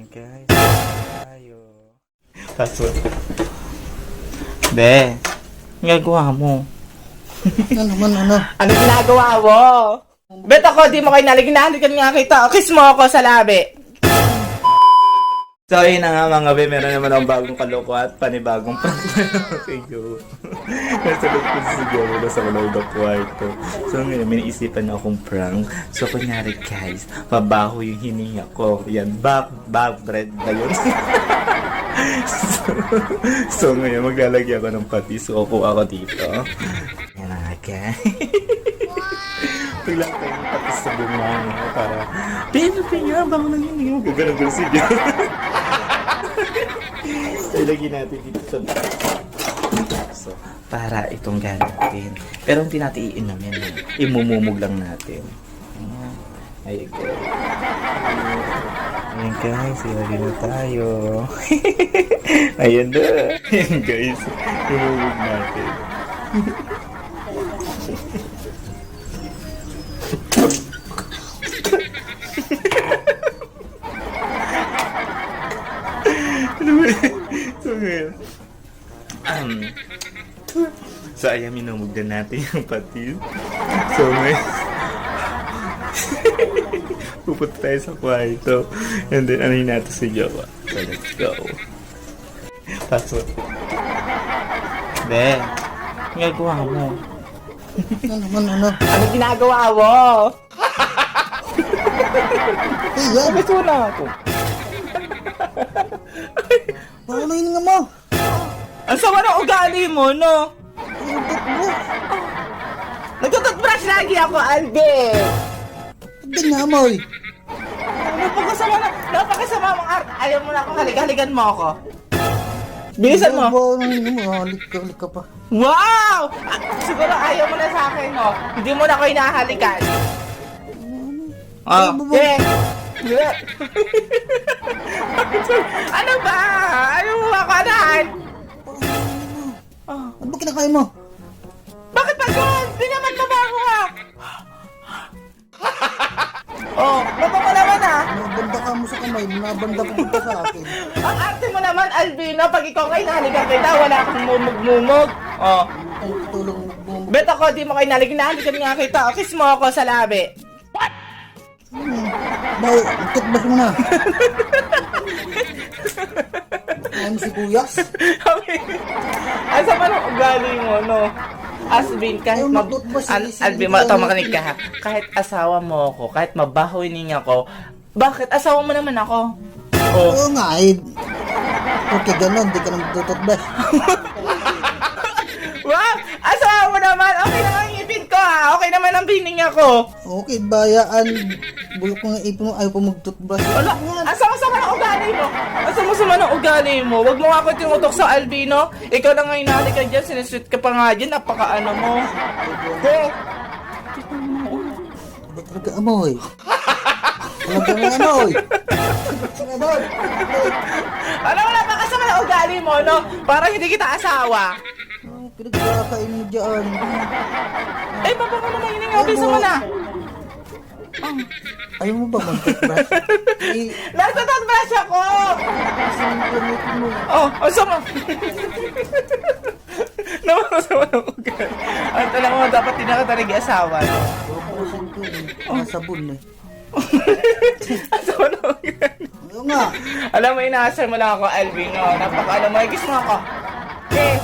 Guys, tayo. Password. Be, ang ginagawa mo? Ano naman, ano? Ano ginagawa mo? Bet ako, di mo kayo nalignalikan nga kita. Kiss mo ako sa labi. So, yun na nga mga be, meron naman akong bagong kaloko at panibagong prank kay Joe. Nasa loob ko si Joe na sa loob ng kwarto. So, ngayon, may naisipan na akong prank. So, kunyari guys, mabaho yung hininga ko. Yan, back bread ba yun? so, ngayon, maglalagyan ako ng patis. So, kukuha ako dito. Yan na nga guys. Biglang tayo yung patis sa bumang para, Pino, bango ng hininga mo. Gaganon si Joe. So, ilagay natin dito sa so, para itong ganatin. Pero hindi natin iinumin. Imumumog lang natin. Ayun guys. Ayun guys, ilagay na tayo. Ayun na. Ayun guys, imumog natin. So, ayan, minumog na natin yung patis. So, ngayon, pupunta tayo sa kwarto. And then, anayin natin si Jowa. So, let's go. Password. Be, ang ginagawa mo? Ano naman, ano? Ano ginagawa mo? Iya, Gusto na ako. paano na hininga mo? Ang sama ng ugali mo, no? Nagtututbrush lagi ako, Alvin! Hindi nga mo eh. Napakasama mong art. Ayaw mo na akong halikan mo ako. Bilisan mo. Paano na hininga mo? Halik ka pa. Wow! Siguro ayaw mo na sa akin, no? Hindi mo na ako hinahalikan. Oh, yeah. Ano ba? Ayaw mo ako anahan? Ano ba kinakain mo? Bakit ba yun? Di naman mabaho ka. Oh, mabango naman ah. Nabanda ka mo sa kamay, nabanda ka sa akin. Ang arte mo naman, Albino, pag ikaw kayo nahalikan kita, wala akong mumug-mumog. Oh. Ang tulong mo. Bet ako, di mo kayo nahalikan nga kita. Kiss mo ako sa labi. Bay, toothbrush mo na. Ay mo si Kuyas. Asa pa ng ugali mo, no? Asbin, kahit Alvin, makinig ka ha. Kahit asawa mo ako, kahit mabaho hininga ko, bakit? Asawa mo naman ako. Oh. Oo nga eh. Okay, ganon, di ka naman toothbrush. Wow! Asawa mo naman! Okay naman ang ipin ko ha! Okay naman ang hininga ko! Okay, bayaan. Bulok ko nga ipin mo, ayaw pa mag-toothbrush. Wala! Ang sama-sama ng ugali mo! Ang sama-sama ng ugali mo! Huwag mo nga ako tinutok sa Albino! Ikaw na nga inali ka dyan, sinisweet ka pa nga dyan, napaka-ano mo! Ba't talaga amoy? Talaga may amoy! Amoy! Ano wala pa kasama ng ugali mo, no? Parang hindi kita asawa! Pinagkakain mo dyan. Eh, baba ka naman hininga! Bisa mo na! Ayaw mo ba mag-toothbrush? Eh, Nasa toothbrush ako! saan yung gamitin mo? Oh, ang sama! Naman ng ugali. At alam mo, dapat hindi na ka talaga asawa, no? Toothbrushin ko eh. Nakasabon eh. Ang sama ng ugali. Oo nga. Alam mo, inaasar mo lang ako, Albino. Alam mo, kiss mo ako. Eh!